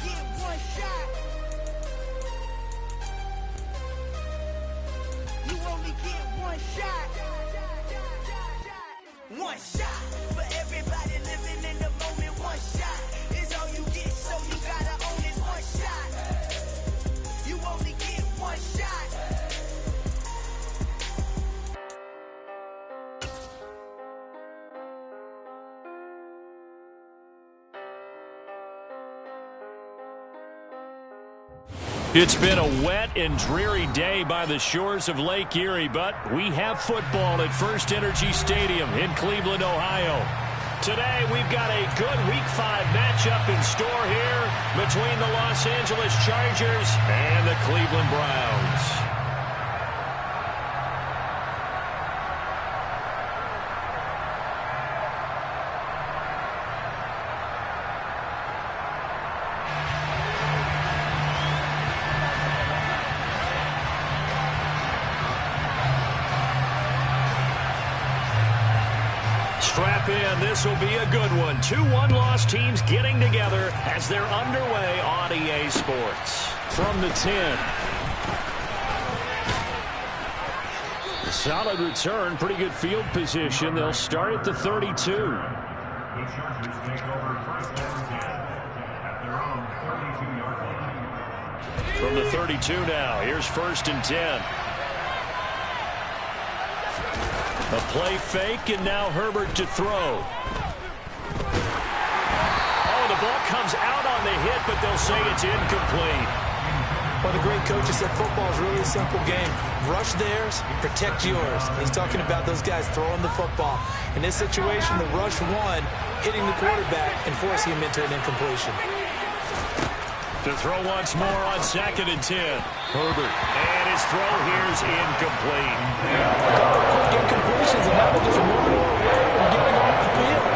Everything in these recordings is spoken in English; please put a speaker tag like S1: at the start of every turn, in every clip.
S1: get one shot. You only get one shot. One shot for everybody living in the moment. One shot is all you get, so you gotta own it. One shot. You only get one shot.
S2: It's been a wet and dreary day by the shores of Lake Erie, but we have football at First Energy Stadium in Cleveland, Ohio. Today, we've got a good Week 5 matchup in store here between the Los Angeles Chargers and the Cleveland Browns. Strap in. This will be a good one. 2 one-loss teams getting together as they're underway on EA Sports. From the 10. A solid return. Pretty good field position. They'll start at the 32.
S3: The Chargers take over first and 10 at their own 32-yard line.
S2: From the 32 now. Here's first and 10. A play fake, and now Herbert to throw. Oh, the ball comes out on the hit, but they'll say it's incomplete.
S4: Well, the great coaches said football is really a simple game. Rush theirs, protect yours. He's talking about those guys throwing the football. In this situation, the rush won, hitting the quarterback and forcing him into an incompletion.
S2: To throw once more on second and 10. Herbert. And his throw here's incomplete.
S4: A couple of quick incompletions, and now they're just one more away from getting off the field.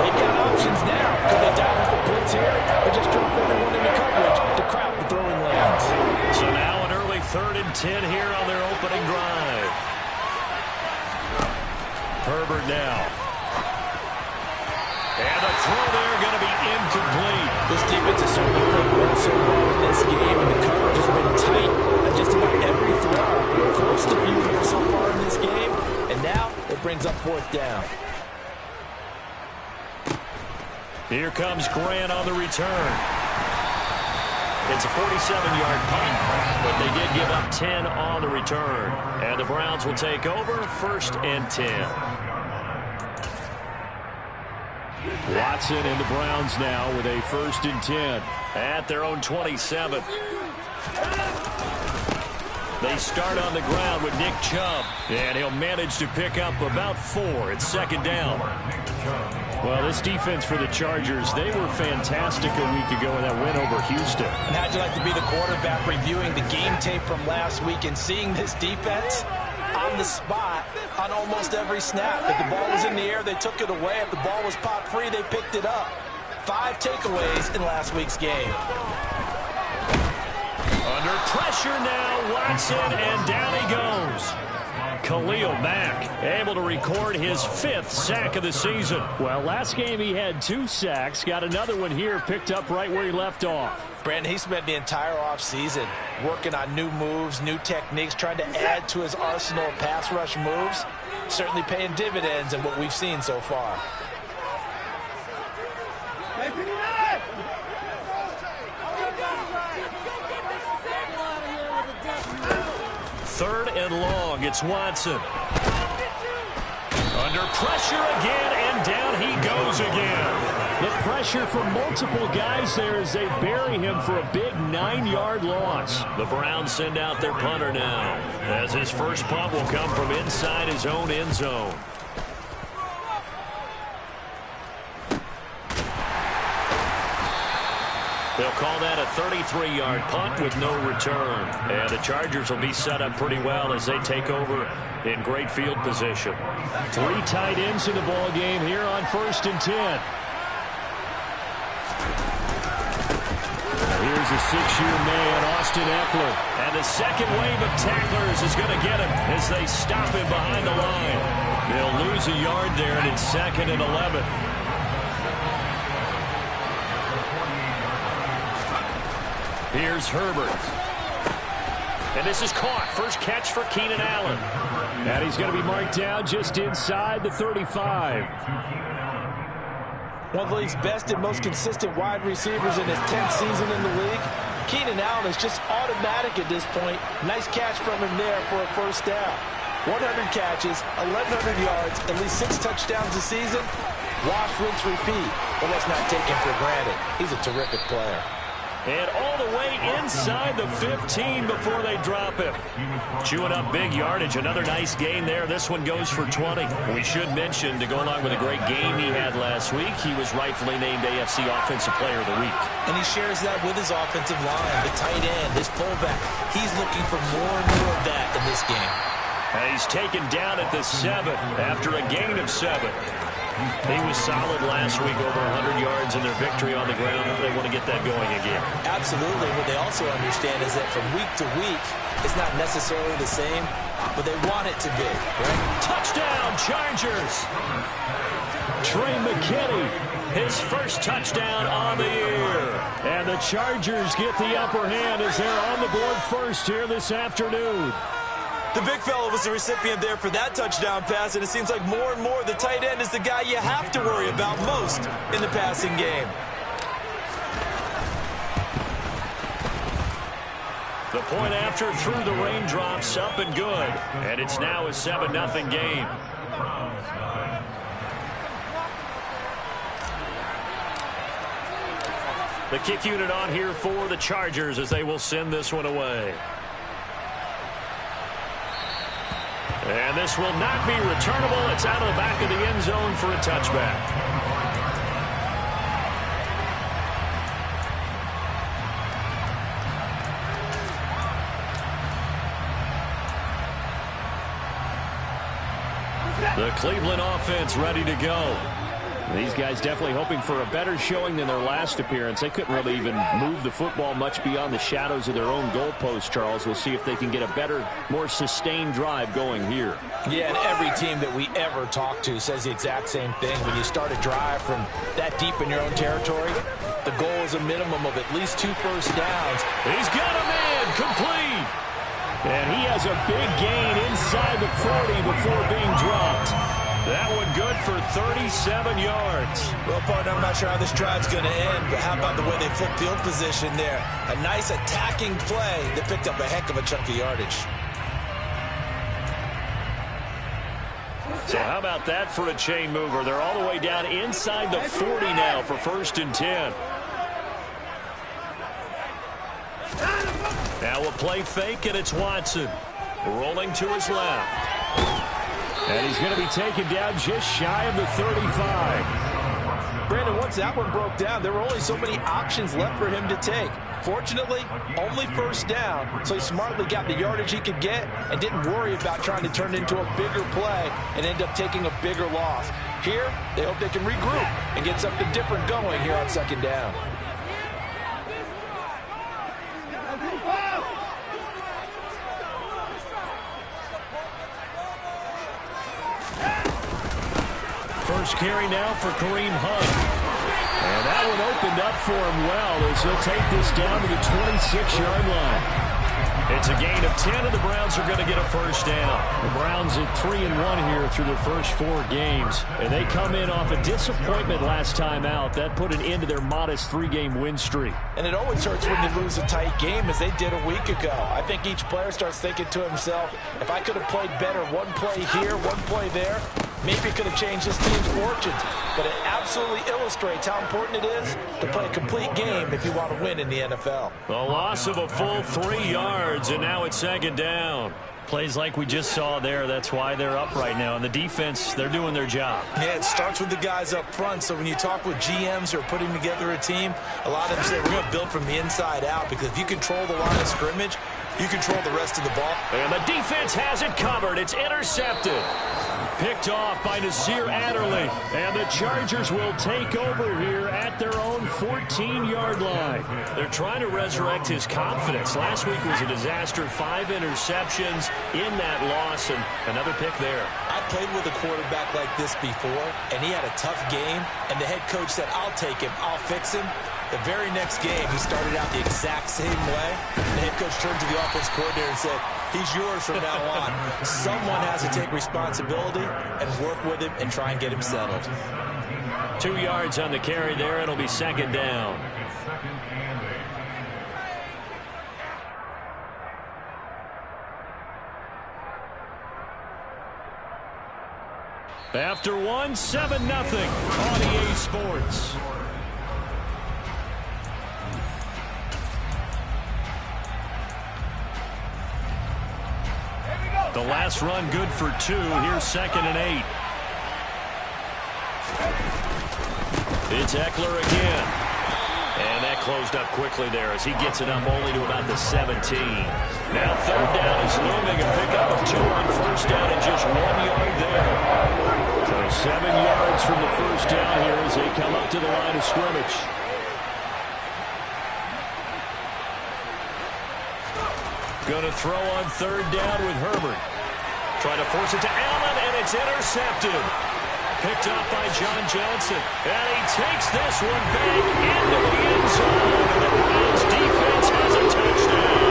S4: They've got options now. Could they dive up a blitz here or just drop everyone into coverage to crowd the throwing lanes?
S2: So now an early 3rd and 10 here on their opening drive. Herbert now. And the throw there going to be incomplete.
S4: This defense has certainly played well so far in this game, and the coverage has been tight on just about every throw. Forced a few here so far in this game, and now it brings up 4th down.
S2: Here comes Grant on the return. It's a 47-yard punt, but they did give up 10 on the return. And the Browns will take over 1st and 10. Watson and the Browns now with a 1st and 10 at their own 27. They start on the ground with Nick Chubb, and he'll manage to pick up about 4. It's 2nd down. Well, this defense for the Chargers, they were fantastic a week ago in that win over Houston.
S4: And how'd you like to be the quarterback reviewing the game tape from last week and seeing this defense on the spot on almost every snap? If the ball was in the air, they took it away. If the ball was popped free, they picked it up. 5 takeaways in last week's game.
S2: Under pressure now, Watson, and down he goes. Khalil Mack able to record his 5th sack of the season. Well, last game he had 2 sacks. Got another one here picked up right where he left off.
S4: Brandon, he spent the entire offseason working on new moves, new techniques, trying to add to his arsenal of pass rush moves. Certainly paying dividends in what we've seen so far.
S2: Third and long, it's Watson. Under pressure again, and down he goes again. The pressure from multiple guys there as they bury him for a big 9-yard loss. The Browns send out their punter now, as his first punt will come from inside his own end zone. They'll call that a 33-yard punt with no return. And the Chargers will be set up pretty well as they take over in great field position. 3 tight ends in the ball game here on 1st and 10. Now here's a 6-year man, Austin Eckler. And the second wave of tacklers is going to get him as they stop him behind the line. They'll lose a yard there, and it's 2nd and 11. Here's Herbert. And this is caught. First catch for Keenan Allen. And he's going to be marked down just inside the 35.
S4: One of the league's best and most consistent wide receivers in his 10th season in the league. Keenan Allen is just automatic at this point. Nice catch from him there for a first down. 100 catches, 1,100 yards, at least 6 touchdowns a season. Wash, rinse, repeat. But let's not take him for granted. He's a terrific player.
S2: And all the way inside the 15 before they drop him. Chewing up big yardage. Another nice gain there. This one goes for 20. We should mention, to go along with a great game he had last week, he was rightfully named AFC Offensive Player of the Week.
S4: And he shares that with his offensive line, the tight end, his fullback. He's looking for more and more of that in this game.
S2: And he's taken down at the 7 after a gain of 7. He was solid last week, over 100 yards in their victory on the ground. They want to get that going again.
S4: Absolutely. What they also understand is that from week to week, it's not necessarily the same, but they want it to be. Right?
S2: Touchdown, Chargers! Trey McKinney, his first touchdown on the year. And the Chargers get the upper hand as they're on the board first here this afternoon.
S5: The big fella was the recipient there for that touchdown pass, and it seems like more and more the tight end is the guy you have to worry about most in the passing game.
S2: The point after through the raindrops, up and good. And it's now a 7-0 game. The kick unit on here for the Chargers as they will send this one away. And this will not be returnable. It's out of the back of the end zone for a touchback. The Cleveland offense ready to go. These guys definitely hoping for a better showing than their last appearance. They couldn't really even move the football much beyond the shadows of their own goalpost, Charles. We'll see if they can get a better, more sustained drive going here.
S4: Yeah, and every team that we ever talk to says the exact same thing. When you start a drive from that deep in your own territory, the goal is a minimum of at least 2 first downs.
S2: He's got a man complete. And he has a big gain inside the 40 before being dropped. That one good for 37 yards.
S4: Well, partner, I'm not sure how this drive's going to end, but how about the way they flipped field position there? A nice attacking play that picked up a heck of a chunk of yardage.
S2: So how about that for a chain mover? They're all the way down inside the 40 now for 1st and 10. Now a play fake, and it's Watson. Rolling to his left. And he's going to be taken down just shy of the 35.
S4: Brandon, once that one broke down, there were only so many options left for him to take. Fortunately, only first down, so he smartly got the yardage he could get and didn't worry about trying to turn it into a bigger play and end up taking a bigger loss. Here, they hope they can regroup and get something different going here on 2nd down.
S2: First carry now for Kareem Hunt. And that one opened up for him well as he'll take this down to the 26-yard line. It's a gain of 10, and the Browns are going to get a first down. The Browns at 3-1 here through their first 4 games. And they come in off a disappointment last time out. That put an end to their modest 3-game win streak.
S4: And it always hurts when you lose a tight game, as they did a week ago. I think each player starts thinking to himself, if I could have played better one play here, one play there, maybe it could have changed this team's fortunes. But it absolutely illustrates how important it is to play a complete game if you want to win in the NFL.
S2: A loss of a full 3 yards, and now it's 2nd down. Plays like we just saw there, that's why they're up right now. And the defense, they're doing their job.
S4: Yeah, it starts with the guys up front. So when you talk with GMs who are putting together a team, a lot of them say we're going to build from the inside out, because if you control the line of scrimmage, you control the rest of the ball.
S2: And the defense has it covered. It's intercepted. Picked off by Nasir Adderley. And the Chargers will take over here at their own 14-yard line. They're trying to resurrect his confidence. Last week was a disaster. 5 interceptions in that loss, and another pick there.
S4: I played with a quarterback like this before, and he had a tough game, and the head coach said, I'll take him, I'll fix him. The very next game, he started out the exact same way. The head coach turned to the offense coordinator and said, he's yours from now on. Someone has to take responsibility and work with him and try and get him settled.
S2: 2 yards on the carry there. It'll be second down. After one, 7-0 on EA Sports. The last run good for 2. Here's 2nd and 8. It's Eckler again. And that closed up quickly there as he gets it up only to about the 17. Now 3rd down is looming. A pickup of 2 on 1st down and just 1 yard there. So 7 yards from the 1st down here as they come up to the line of scrimmage. Going to throw on 3rd down with Herbert. Trying to force it to Allen, and it's intercepted. Picked up by John Johnson. And he takes this one back into the end zone. And the Browns defense has a touchdown.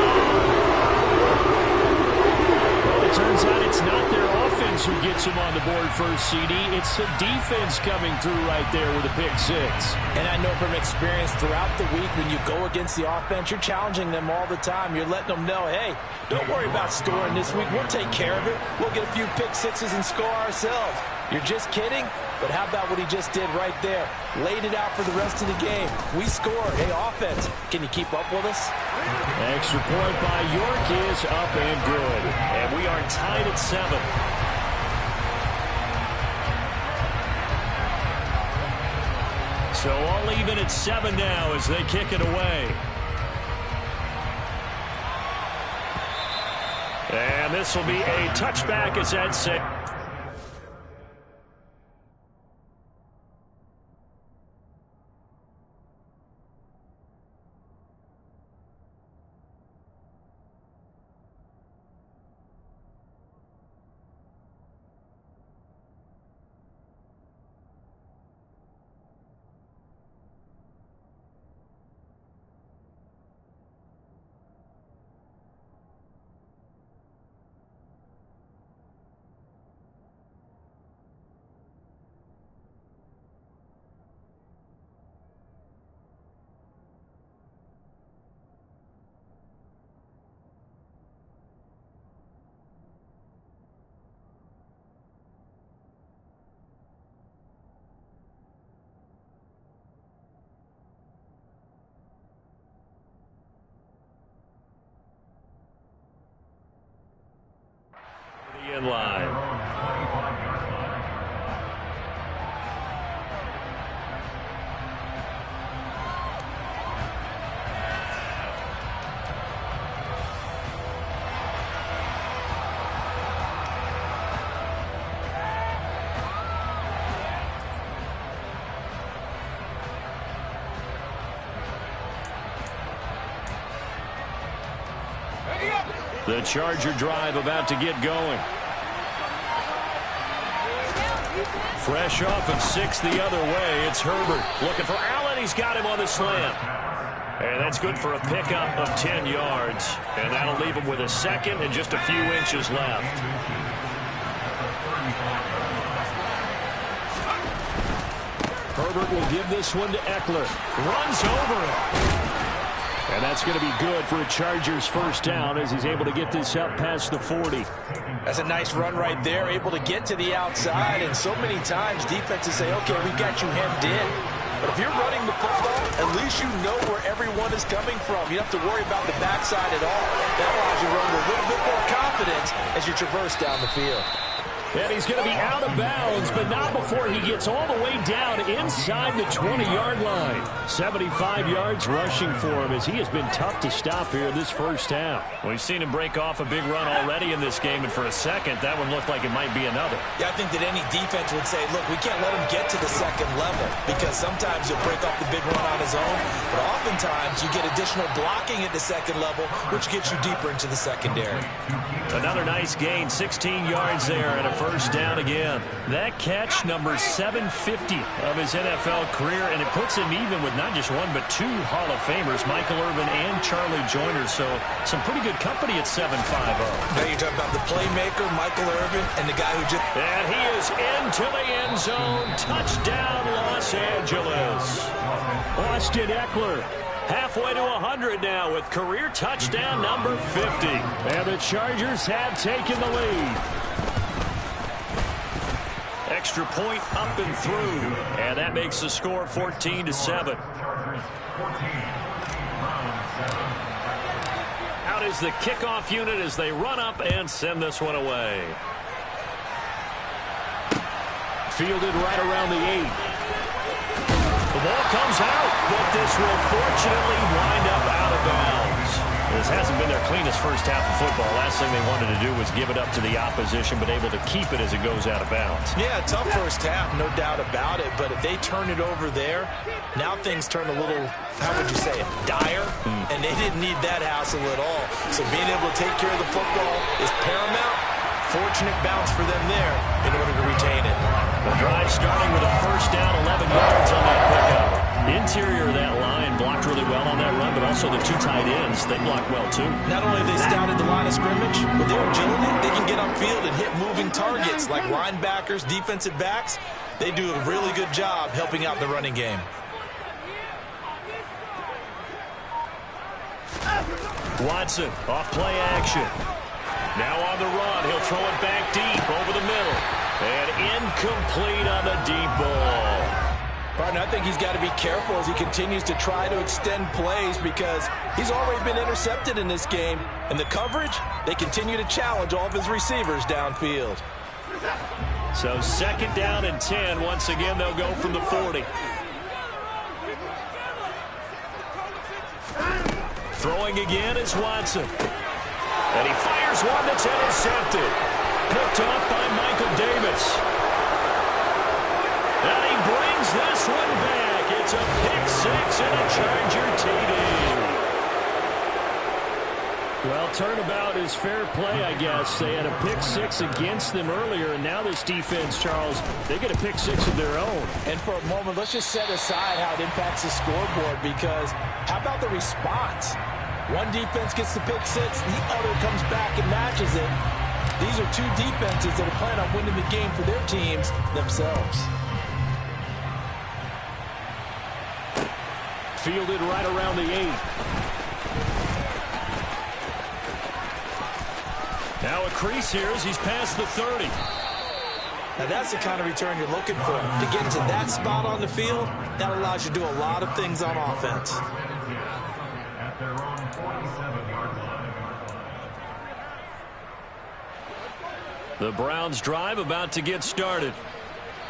S2: Well, it turns out it's not their offense who gets them on the board first, CD. It's the defense coming through right there with a pick 6.
S4: And I know from experience throughout the week when you go against the offense, you're challenging them all the time. You're letting them know, hey, don't worry about scoring this week. We'll take care of it. We'll get a few pick 6s and score ourselves. You're just kidding? But how about what he just did right there? Laid it out for the rest of the game. We scored. Hey, offense, can you keep up with us?
S2: Extra point by York is up and good. And we are tied at 7. So all even at 7 now as they kick it away. And this will be a touchback as Ed said. In line. The Charger drive about to get going. Fresh off of 6 the other way, it's Herbert looking for Allen. He's got him on the slam. And that's good for a pickup of 10 yards. And that'll leave him with a 2nd and just a few inches left. Herbert will give this one to Eckler. Runs over him. And that's going to be good for a Chargers 1st down as he's able to get this up past the 40.
S4: That's a nice run right there, able to get to the outside. And so many times defenses say, okay, we got you hemmed in. But if you're running the football, at least you know where everyone is coming from. You don't have to worry about the backside at all. That allows you to run with a little bit more confidence as you traverse down the field.
S2: And he's going to be out of bounds, but not before he gets all the way down inside the 20-yard line. 75 yards rushing for him as he has been tough to stop here this 1st half. We've seen him break off a big run already in this game, and for a second, that one looked like it might be another.
S4: Yeah, I think that any defense would say, look, we can't let him get to the 2nd level because sometimes he'll break off the big run on his own, but oftentimes you get additional blocking at the 2nd level, which gets you deeper into the secondary.
S2: Another nice gain, 16 yards there, and a first down again. That catch, number 750 of his NFL career, and it puts him even with not just one but two Hall of Famers, Michael Irvin and Charlie Joyner. So some pretty good company at 7'5".
S4: Now you're talking about the playmaker, Michael Irvin, and the guy who just...
S2: And he is into the end zone. Touchdown, Los Angeles. Austin Eckler halfway to 100 now with career touchdown number 50. And the Chargers have taken the lead. Extra point up and through. And that makes the score 14-7. Out is the kickoff unit as they run up and send this one away. Fielded right around the 8. The ball comes out, but this will fortunately wind up out of bounds. This hasn't been their cleanest first half of football. Last thing they wanted to do was give it up to the opposition, but able to keep it as it goes out of bounds.
S4: Yeah, tough first half, no doubt about it. But if they turn it over there, now things turn a little, how would you say it, dire? And they didn't need that hassle at all. So being able to take care of the football is paramount. Fortunate bounce for them there in order to retain it.
S2: The drive starting with a first down, 11 yards on that pickup. The interior of that line blocked really well on that run, but also the two tight ends, they blocked well too.
S4: Not only have they scouted the line of scrimmage, with their agility, they can get upfield and hit moving targets like linebackers, defensive backs. They do a really good job helping out the running game.
S2: Watson, off play action. Now on the run, he'll throw it back deep over the middle. And incomplete on the deep ball.
S4: Partner, I think he's got to be careful as he continues to try to extend plays because he's already been intercepted in this game. And the coverage, they continue to challenge all of his receivers downfield.
S2: So second down and 10. Once again, they'll go from the 40. Throwing again is Watson. And he fires one that's intercepted. Picked off by Michael Davis. And he brings this one back. It's a pick six and a Charger TD. Well, turnabout is fair play, I guess. They had a pick six against them earlier, and now this defense, Charles, they get a pick six of their own.
S4: And for a moment, let's just set aside how it impacts the scoreboard because how about the response? One defense gets the pick six, the other comes back and matches it. These are two defenses that are planning on winning the game for their teams themselves.
S2: Fielded right around the 8. Now a crease here as he's past the 30.
S4: Now that's the kind of return you're looking for. To get to that spot on the field, that allows you to do a lot of things on offense.
S3: At their own 47-yard line.
S2: The Browns drive about to get started.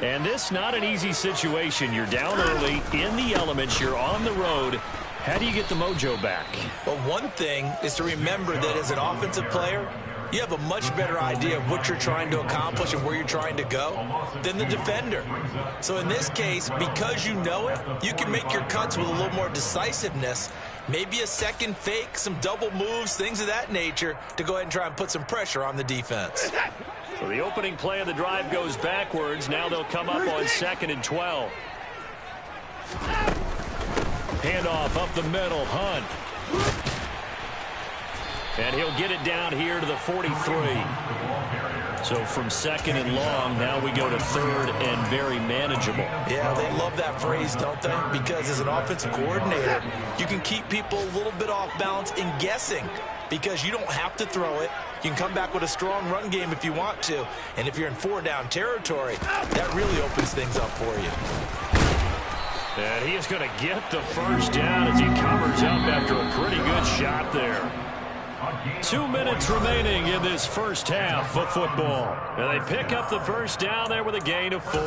S2: And this not an easy situation. You're down early, in the elements, you're on the road. How do you get the mojo back?
S4: Well, one thing is to remember that as an offensive player, you have a much better idea of what you're trying to accomplish and where you're trying to go than the defender. So in this case, because you know it, you can make your cuts with a little more decisiveness. Maybe a second fake, some double moves, things of that nature to go ahead and try and put some pressure on the defense.
S2: So the opening play of the drive goes backwards. Now they'll come up on 2nd and 12. Handoff up the middle, Hunt. And he'll get it down here to the 43. So from 2nd and long, now we go to 3rd and very manageable.
S4: Yeah, they love that phrase, don't they? Because as an offensive coordinator, you can keep people a little bit off balance in guessing because you don't have to throw it. You can come back with a strong run game if you want to. And if you're in 4-down territory, that really opens things up for you.
S2: And he is going to get the first down as he covers up after a pretty good shot there. 2 minutes remaining in this first half of football. And they pick up the first down there with a gain of 4.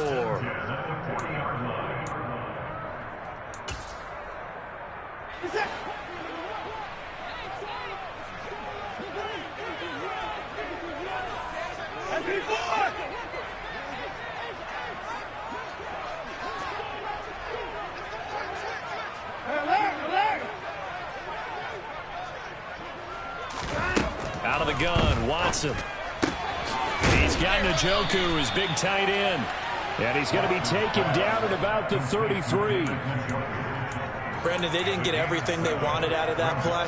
S2: Out of the gun, Watson. He He's got Njoku, his big tight end. And he's going to be taken down at about the 33.
S4: Brandon, they didn't get everything they wanted out of that play,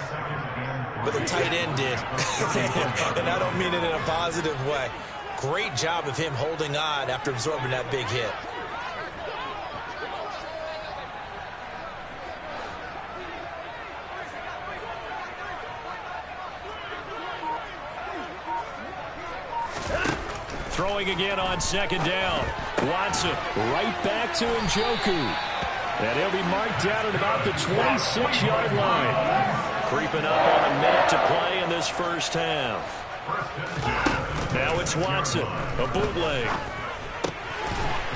S4: but the tight end did. And I don't mean it in a positive way. Great job of him holding on after absorbing that big hit.
S2: Throwing again on second down. Watson right back to Njoku. And he'll be marked down at about the 26-yard line. Creeping up on a minute to play in this first half. Now it's Watson, a bootleg.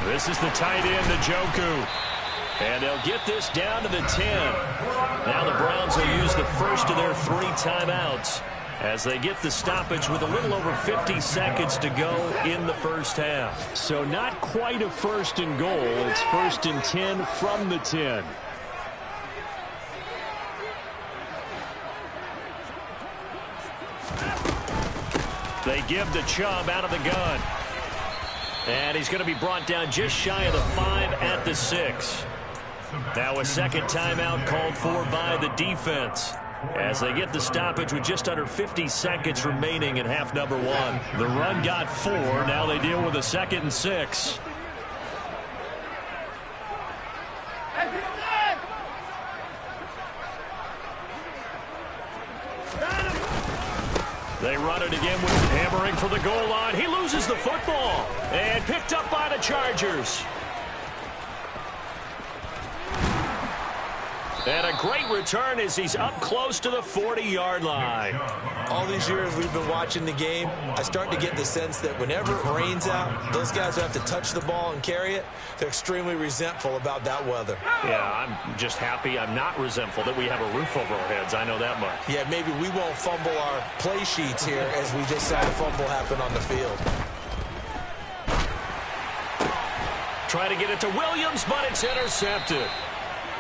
S2: This is the tight end, Njoku. And they'll get this down to the 10. Now the Browns will use the first of their 3 timeouts as they get the stoppage with a little over 50 seconds to go in the first half.
S6: So not quite a first and goal. It's first and 10 from the 10.
S2: They give the Chubb out of the gun. And he's going to be brought down just shy of the 5 at the 6. Now a second timeout called for by the defense as they get the stoppage with just under 50 seconds remaining in half number 1. The run got 4. Now they deal with a 2nd and 6. They run it again with hammering for the goal line. He loses the football and picked up by the Chargers. And a great return as he's up close to the 40-yard line.
S4: All these years we've been watching the game, I start to get the sense that whenever it rains out, those guys who have to touch the ball and carry it, they're extremely resentful about that weather.
S2: Yeah, I'm just happy I'm not resentful that we have a roof over our heads. I know that much.
S4: Yeah, maybe we won't fumble our play sheets here as we just saw a fumble happen on the field.
S2: Try to get it to Williams, but it's intercepted.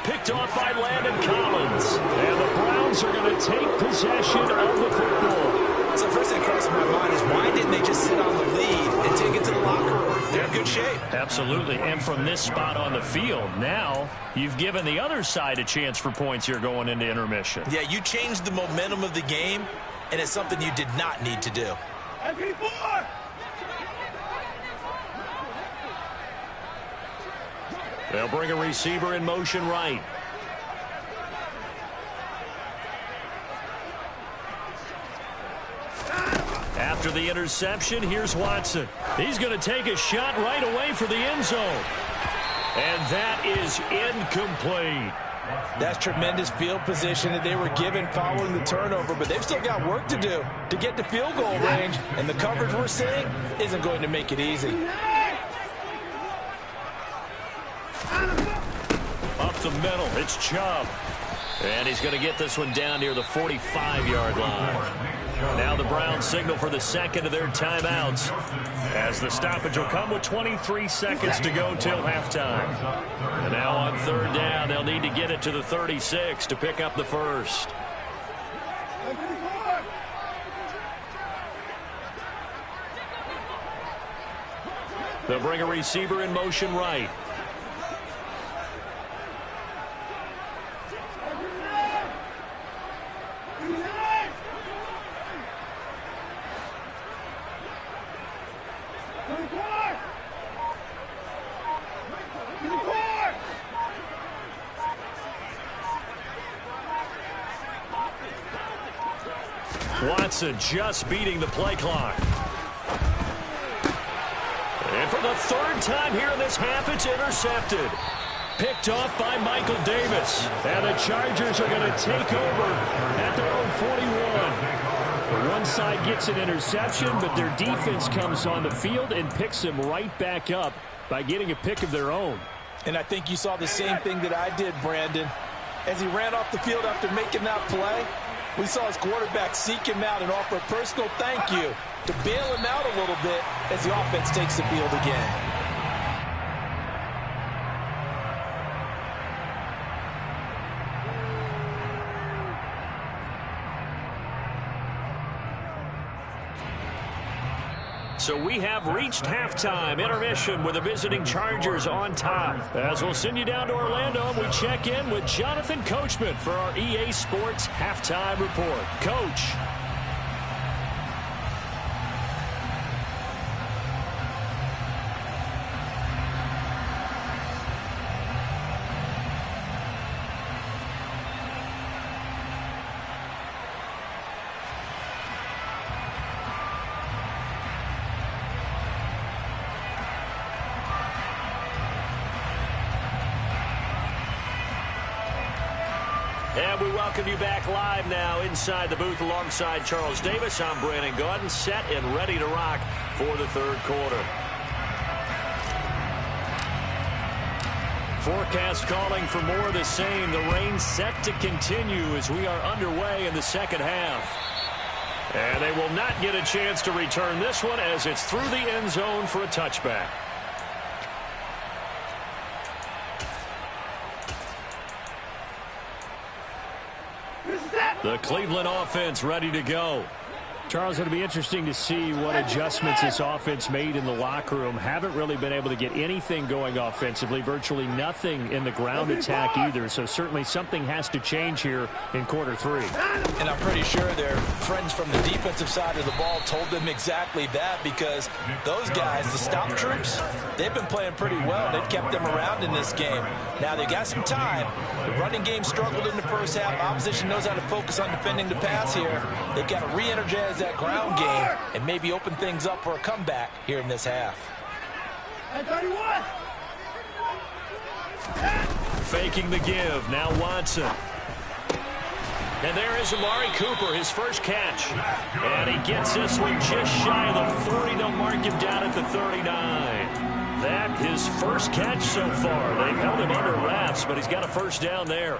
S2: Picked off by Landon Collins. And the Browns are going to take possession of the football.
S4: So first thing that crossed my mind is why didn't they just sit on the lead and take it to the locker room? They're in good shape.
S2: Absolutely. And from this spot on the field, now you've given the other side a chance for points here going into intermission.
S4: Yeah, you changed the momentum of the game, and it's something you did not need to do.
S2: They'll bring a receiver in motion right. After the interception, here's Watson. He's going to take a shot right away for the end zone. And that is incomplete.
S4: That's tremendous field position that they were given following the turnover, but they've still got work to do to get to field goal range, and the coverage we're seeing isn't going to make it easy.
S2: Up the middle, it's Chubb. And he's going to get this one down near the 45-yard line. Now the Browns signal for the second of their timeouts as the stoppage will come with 23 seconds to go till halftime. And now on third down, they'll need to get it to the 36 to pick up the first. They'll bring a receiver in motion right. Watson just beating the play clock. And for the third time here in this half, it's intercepted. Picked off by Michael Davis. And the Chargers are going to take over at their own 41. One side gets an interception, but their defense comes on the field and picks them right back up by getting a pick of their own.
S4: And I think you saw the same thing that I did, Brandon. As he ran off the field after making that play, we saw his quarterback seek him out and offer a personal thank you to bail him out a little bit as the offense takes the field again.
S2: So we have reached halftime intermission with the visiting Chargers on top. As we'll send you down to Orlando, and we check in with Jonathan Coachman for our EA Sports Halftime Report. Coach. And we welcome you back live now inside the booth alongside Charles Davis. I'm Brandon Gaudin, set and ready to rock for the third quarter. Forecast calling for more of the same. The rain set to continue as we are underway in the second half. And they will not get a chance to return this one as it's through the end zone for a touchback. The Cleveland offense ready to go.
S6: Charles, it'll be interesting to see what adjustments this offense made in the locker room. Haven't really been able to get anything going offensively, virtually nothing in the ground attack either. So certainly something has to change here in quarter three.
S4: And I'm pretty sure their friends from the defensive side of the ball told them exactly that, because those guys, the stop troops, they've been playing pretty well. They've kept them around in this game. Now they got some time. The running game struggled in the first half. Opposition knows how to focus on defending the pass here. They've got to re-energize that ground game and maybe open things up for a comeback here in this half.
S2: Faking the give. Now Watson. And there is Amari Cooper, his first catch. And he gets this one just shy of the 40. They'll mark him down at the 39. That his first catch so far. They've held him under wraps, but he's got a first down there.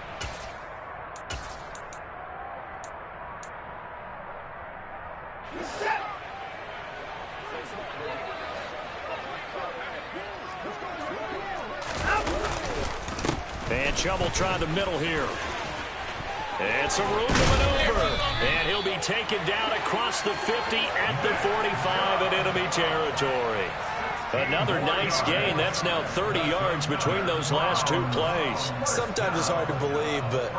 S2: And Chubb will try the middle here. And some room to maneuver. And he'll be taken down across the 50 at the 45 in enemy territory. Another nice gain. That's now 30 yards between those last two plays.
S4: Sometimes it's hard to believe, but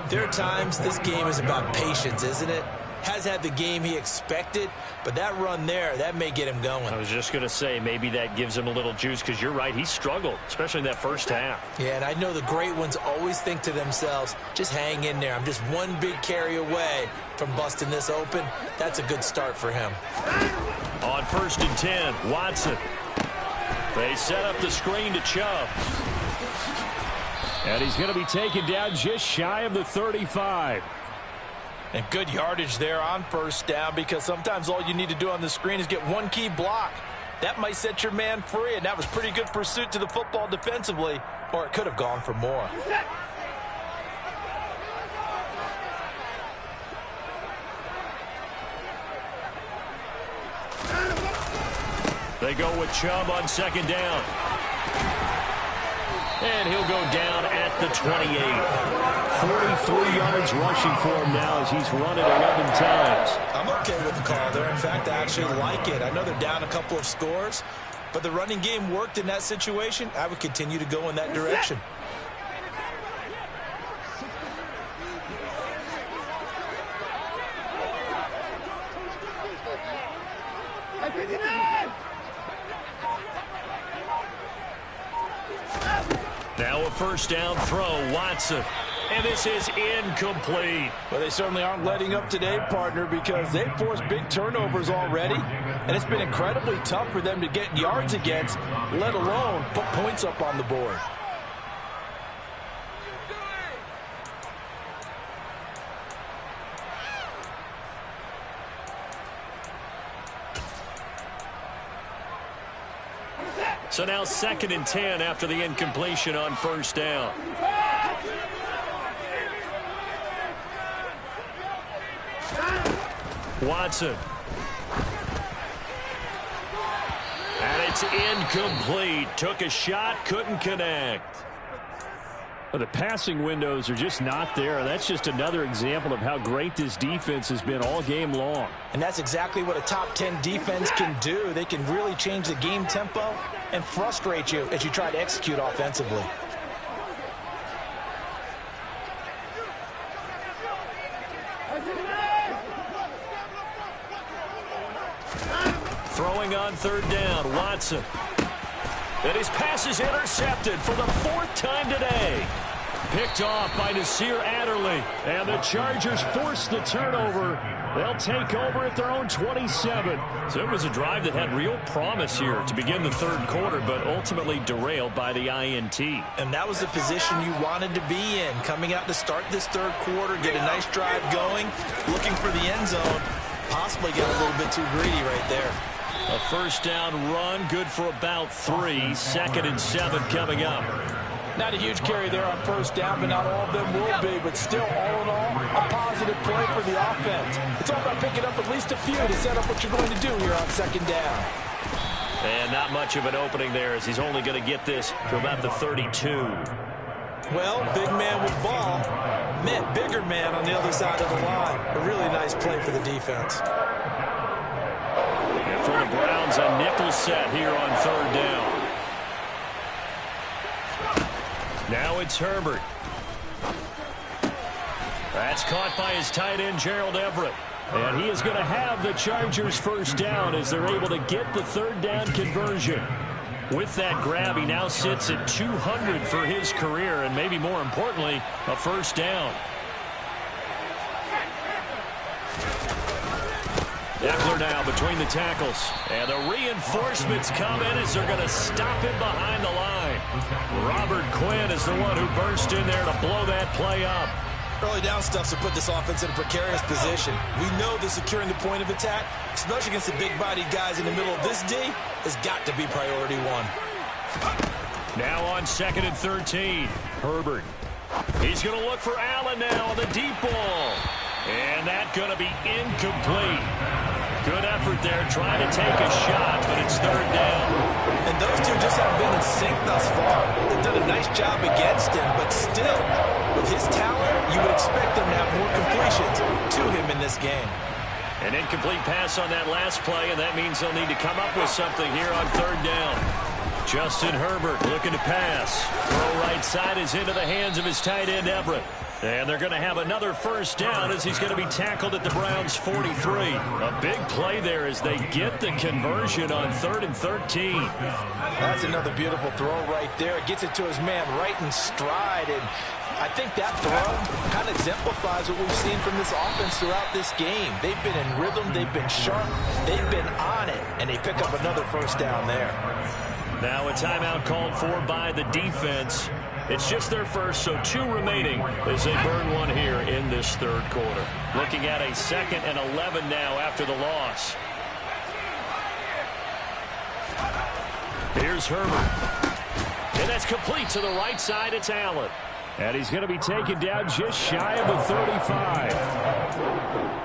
S4: there are times this game is about patience, isn't it? Has had the game he expected, but that run there, that may get him going.
S2: I was just going to say, maybe that gives him a little juice, because you're right, he struggled, especially in that first half.
S4: Yeah, and I know the great ones always think to themselves, just hang in there. I'm just one big carry away from busting this open. That's a good start for him.
S2: On 1st and 10, Watson. They set up the screen to Chubb.
S6: And he's going to be taken down just shy of the 35.
S4: And good yardage there on first down, because sometimes all you need to do on the screen is get one key block. That might set your man free, and that was pretty good pursuit to the football defensively, or it could have gone for more.
S2: They go with Chubb on 2nd down. And he'll go down at the 28.
S6: 43 yards rushing for him now as he's run it 11 times.
S4: I'm okay with the call there. In fact, I actually like it. I know they're down a couple of scores, but the running game worked in that situation. I would continue to go in that direction.
S2: Now a first down throw, Watson. And this is incomplete.
S4: Well, they certainly aren't letting up today, partner, because they've forced big turnovers already, and it's been incredibly tough for them to get yards against, let alone put points up on the board.
S2: So now 2nd and 10 after the incompletion on first down. Watson. And it's incomplete. Took a shot, couldn't connect.
S6: Well, the passing windows are just not there. That's just another example of how great this defense has been all game long.
S4: And that's exactly what a top 10 defense can do. They can really change the game tempo and frustrate you as you try to execute offensively.
S2: Throwing on third down, Watson. And his pass is intercepted for the 4th time today. Picked off by Nasir Adderley. And the Chargers force the turnover. They'll take over at their own 27. So it was a drive that had real promise here to begin the third quarter, but ultimately derailed by the INT.
S4: And that was the position you wanted to be in. Coming out to start this third quarter, get a nice drive going, looking for the end zone. Possibly get a little bit too greedy right there.
S2: A first down run, good for about 3. 2nd and 7 coming up.
S4: Not a huge carry there on first down, but not all of them will be. But still, all in all, a positive play for the offense. It's all about picking up at least a few to set up what you're going to do here on second down.
S2: And not much of an opening there as he's only going to get this to about the 32.
S4: Well, big man with ball meant bigger man on the other side of the line. A really nice play for the defense.
S2: And for the Browns, a nickel set here on third down. Now it's Herbert. That's caught by his tight end, Gerald Everett. And he is going to have the Chargers first down as they're able to get the third down conversion. With that grab, he now sits at 200 for his career, and maybe more importantly, a first down. Eckler now between the tackles. And the reinforcements come in as they're going to stop him behind the line. Robert Quinn is the one who burst in there to blow that play up.
S4: Early down stuff to put this offense in a precarious position. We know that securing the point of attack, especially against the big-bodied guys in the middle of this D, has got to be priority one.
S2: Now on 2nd and 13, Herbert. He's going to look for Allen now on the deep ball. And that's going to be incomplete. Good effort there trying to take a shot, but it's third down.
S4: And those two just haven't been in sync thus far. They've done a nice job against him, but still, with his talent, you would expect them to have more completions to him in this game.
S2: An incomplete pass on that last play, and that means they'll need to come up with something here on third down. Justin Herbert looking to pass. Throw right side is into the hands of his tight end, Everett. And they're going to have another first down as he's going to be tackled at the Browns' 43. A big play there as they get the conversion on 3rd and 13.
S4: That's another beautiful throw right there. It gets it to his man right in stride. And I think that throw kind of exemplifies what we've seen from this offense throughout this game. They've been in rhythm. They've been sharp. They've been on it. And they pick up another first down there.
S2: Now a timeout called for by the defense. It's just their first, so 2 remaining as they burn one here in this third quarter. Looking at a 2nd and 11 now after the loss. Here's Herbert. And that's complete to the right side. It's Allen. And he's going to be taken down just shy of the 35.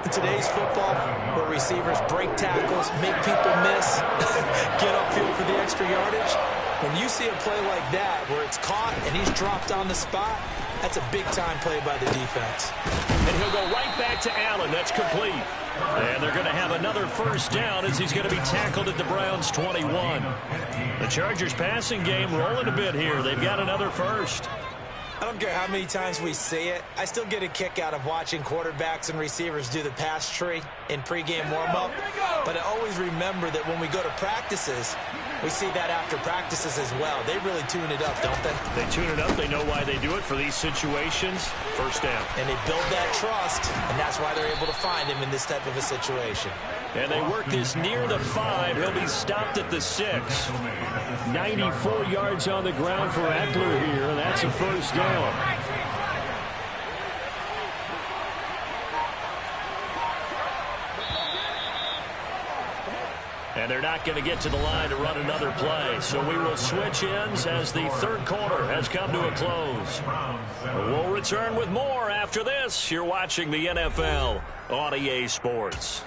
S4: In today's football, where receivers break tackles, make people miss, get upfield for the extra yardage, when you see a play like that where it's caught and he's dropped on the spot, that's a big-time play by the defense.
S2: And he'll go right back to Allen. That's complete. And they're going to have another first down as he's going to be tackled at the Browns' 21. The Chargers passing game rolling a bit here. They've got another first.
S4: I don't care how many times we say it, I still get a kick out of watching quarterbacks and receivers do the pass tree in pregame warm-up. But I always remember that when we go to practices, we see that after practices as well. They really tune it up, don't they?
S2: They tune it up. They know why they do it for these situations. First down.
S4: And they build that trust, and that's why they're able to find him in this type of a situation.
S2: And they work this near the 5. He'll be stopped at the 6. 94 yards on the ground for Eckler here, and that's a first down. And they're not going to get to the line to run another play. So we will switch ends as the third quarter has come to a close. We'll return with more after this. You're watching the NFL on EA Sports.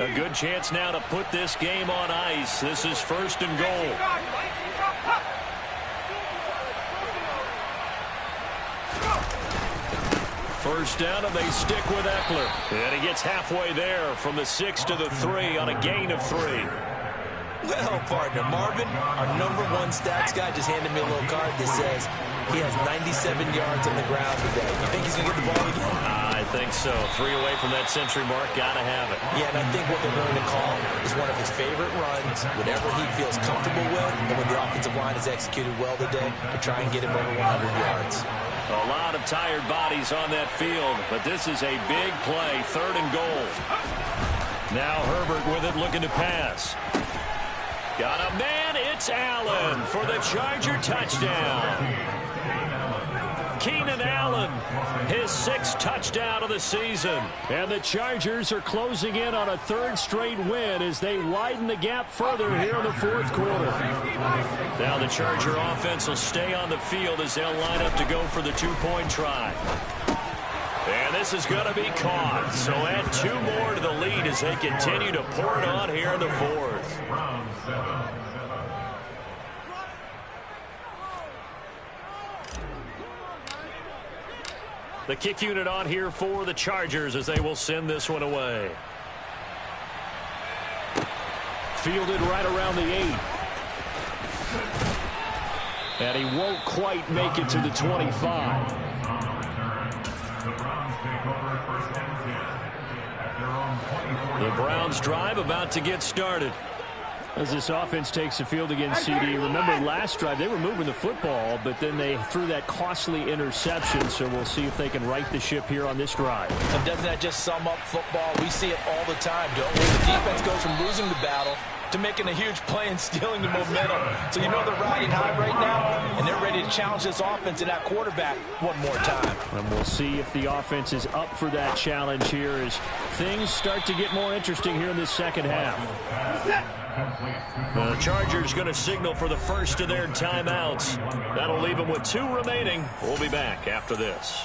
S2: A good chance now to put this game on ice. This is 1st and goal. First down, and they stick with Eckler. And he gets halfway there from the 6 to the 3 on a gain of 3.
S4: Well, partner, Marvin, our #1 stats guy, just handed me a little card that says he has 97 yards on the ground today. You think he's going to get the ball again?
S2: I think so. 3 away from that century mark. Got to have it.
S4: Yeah, and I think what they're going to call is one of his favorite runs, whatever he feels comfortable with, and when the offensive line has executed well today, to try and get him over 100 yards.
S2: A lot of tired bodies on that field, but this is a big play. 3rd and goal. Now Herbert with it, looking to pass. Got a man. It's Allen for the Charger touchdown. Keenan Allen, his 6th touchdown of the season. And the Chargers are closing in on a 3rd straight win as they widen the gap further here in the 4th quarter. Now the Charger offense will stay on the field as they'll line up to go for the 2-point try. And this is going to be caught. So add 2 more to the lead as they continue to pour it on here in the 4th. The kick unit on here for the Chargers as they will send this one away. Fielded right around the 8. And he won't quite make it to the 25. The Browns drive about to get started. As this offense takes the field against CD. Remember last drive they were moving the football, but then they threw that costly interception, so we'll see if they can right the ship here on this drive.
S4: And doesn't that just sum up football? We see it all the time, don't we? The defense goes from losing the battle to making a huge play and stealing the momentum. So you know they're riding high right now, and they're ready to challenge this offense and that quarterback one more time.
S6: And we'll see if the offense is up for that challenge here as things start to get more interesting here in this second half.
S2: The Chargers going to signal for the first of their timeouts. That'll leave them with 2 remaining. We'll be back after this.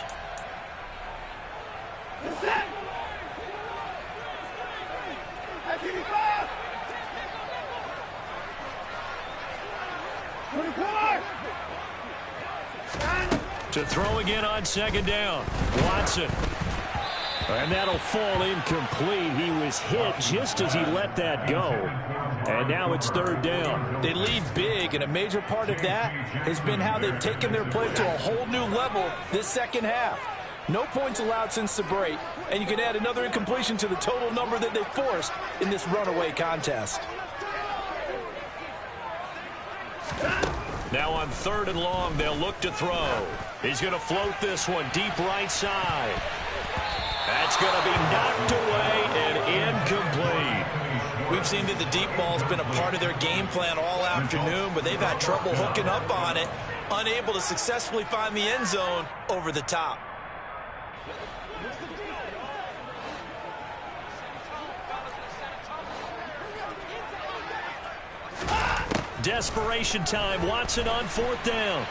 S2: To throw again on 2nd down. Watson. And that'll fall incomplete. He was hit just as he let that go. And now it's 3rd down.
S4: They lead big, and a major part of that has been how they've taken their play to a whole new level this second half. No points allowed since the break, and you can add another incompletion to the total number that they forced in this runaway contest.
S2: Now on 3rd and long, they'll look to throw. He's going to float this one deep right side. That's going to be knocked away and incomplete.
S4: We've seen that the deep ball's been a part of their game plan all afternoon, but they've had trouble hooking up on it, unable to successfully find the end zone over the top.
S2: Desperation time. Watson on 4th down.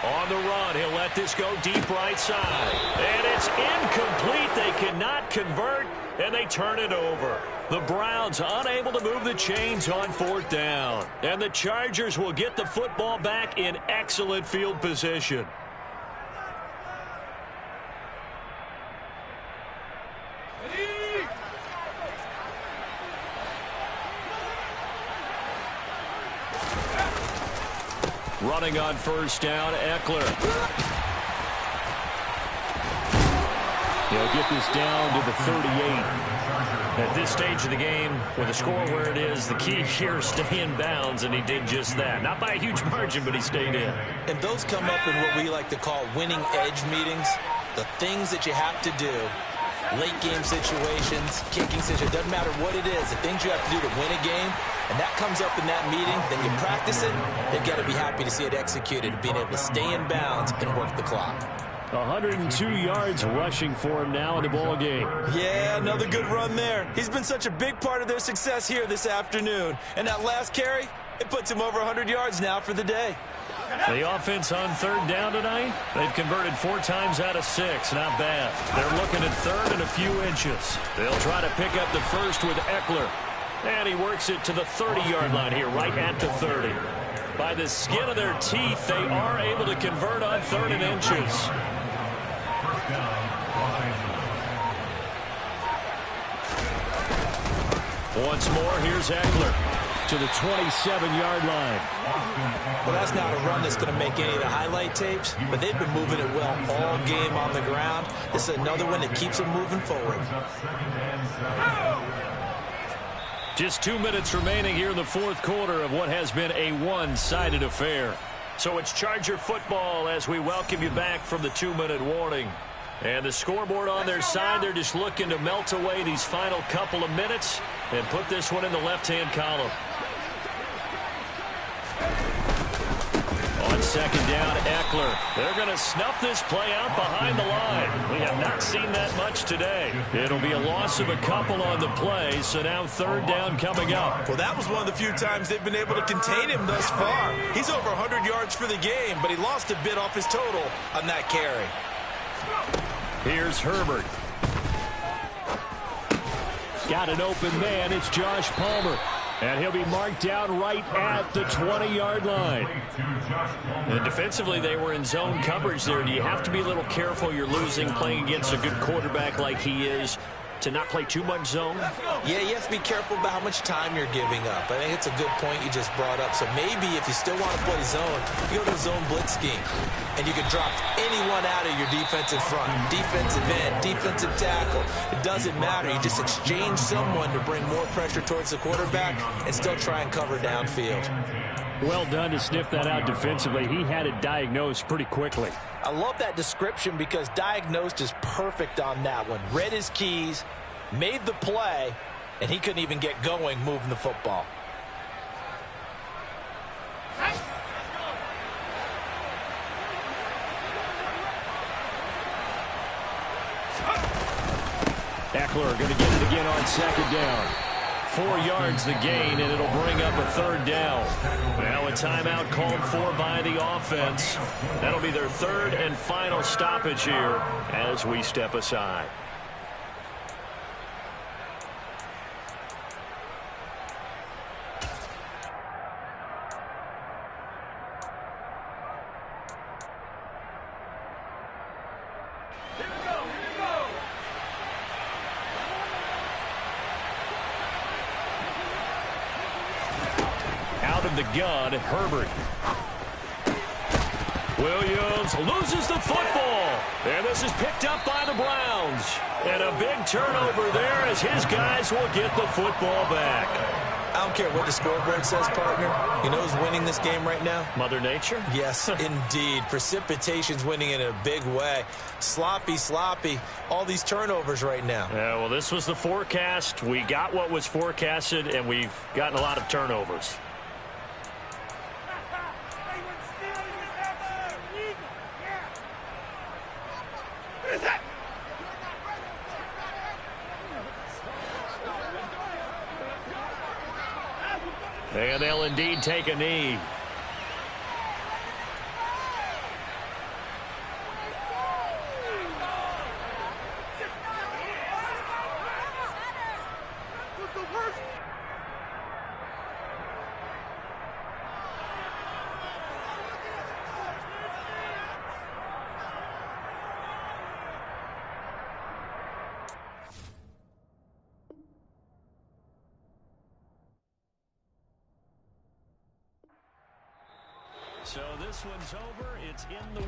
S2: On the run, he'll let this go deep right side. And it's incomplete. They cannot convert, and they turn it over. The Browns unable to move the chains on 4th down. And the Chargers will get the football back in excellent field position. Running on 1st down, Eckler.
S6: He'll get this down to the 38.
S2: At this stage of the game, with the score where it is, the key here is stay in bounds, and he did just that. Not by a huge margin, but he stayed in.
S4: And those come up in what we like to call winning edge meetings. The things that you have to do. Late game situations, kicking situations, doesn't matter what it is. The things you have to do to win a game, and that comes up in that meeting, then you practice it, they've got to be happy to see it executed, being able to stay in bounds and work the clock.
S6: 102 yards rushing for him now in the ball game.
S5: Yeah, another good run there. He's been such a big part of their success here this afternoon. And that last carry, it puts him over 100 yards now for the day.
S2: The offense on third down tonight, they've converted 4 times out of 6. Not bad. They're looking at third and a few inches. They'll try to pick up the first with Eckler. And he works it to the 30-yard line here, right at the 30. By the skin of their teeth, they are able to convert on third and inches.
S3: First down, Los Angeles.
S2: Once more, here's Eckler to the 27-yard line.
S4: Well, that's not a run that's going to make any of the highlight tapes, but they've been moving it well all game on the ground. This is another one that keeps them moving forward.
S2: Just 2 minutes remaining here in the fourth quarter of what has been a one-sided affair. So it's Charger football as we welcome you back from the 2-minute warning. And the scoreboard on their side, they're just looking to melt away these final couple of minutes and put this one in the left-hand column. On second down, Eckler. They're going to snuff this play out behind the line. We have not seen that much today. It'll be a loss of a couple on the play, so now third down coming up.
S5: Well, that was one of the few times they've been able to contain him thus far. He's over 100 yards for the game, but he lost a bit off his total on that carry.
S2: Here's Herbert. Got an open man. It's Josh Palmer. And he'll be marked down right at the 20-yard line. And defensively, they were in zone coverage there. Do you have to be a little careful? You're losing playing against a good quarterback like he is to not play too much zone?
S4: Yeah, you have to be careful about how much time you're giving up. I think it's a good point you just brought up. So maybe if you still want to play zone, you go to the zone blitz scheme. And you can drop anyone out of your defensive front. Defensive end, defensive tackle. It doesn't matter. You just exchange someone to bring more pressure towards the quarterback and still try and cover downfield.
S6: Well done to sniff that out defensively. He had it diagnosed pretty quickly.
S4: I love that description because diagnosed is perfect on that one. Read his keys, made the play, and he couldn't even get going moving the football.
S6: Eckler going to get it again on second down.
S2: 4 yards the gain, and it'll bring up a third down. Now a timeout called for by the offense. That'll be their third and final stoppage here as we step aside. Out of the gun, Herbert. Williams loses the football. And this is picked up by the Browns. And a big turnover there as his guys will get the football back.
S4: I don't care what the scoreboard says, partner. You know who's winning this game right now?
S2: Mother Nature?
S4: Yes, indeed. Precipitation's winning in a big way. Sloppy, sloppy. All these turnovers right now.
S2: Yeah, well, this was the forecast. We got what was forecasted, and we've gotten a lot of turnovers. And they'll indeed take a knee. So this one's over. It's in the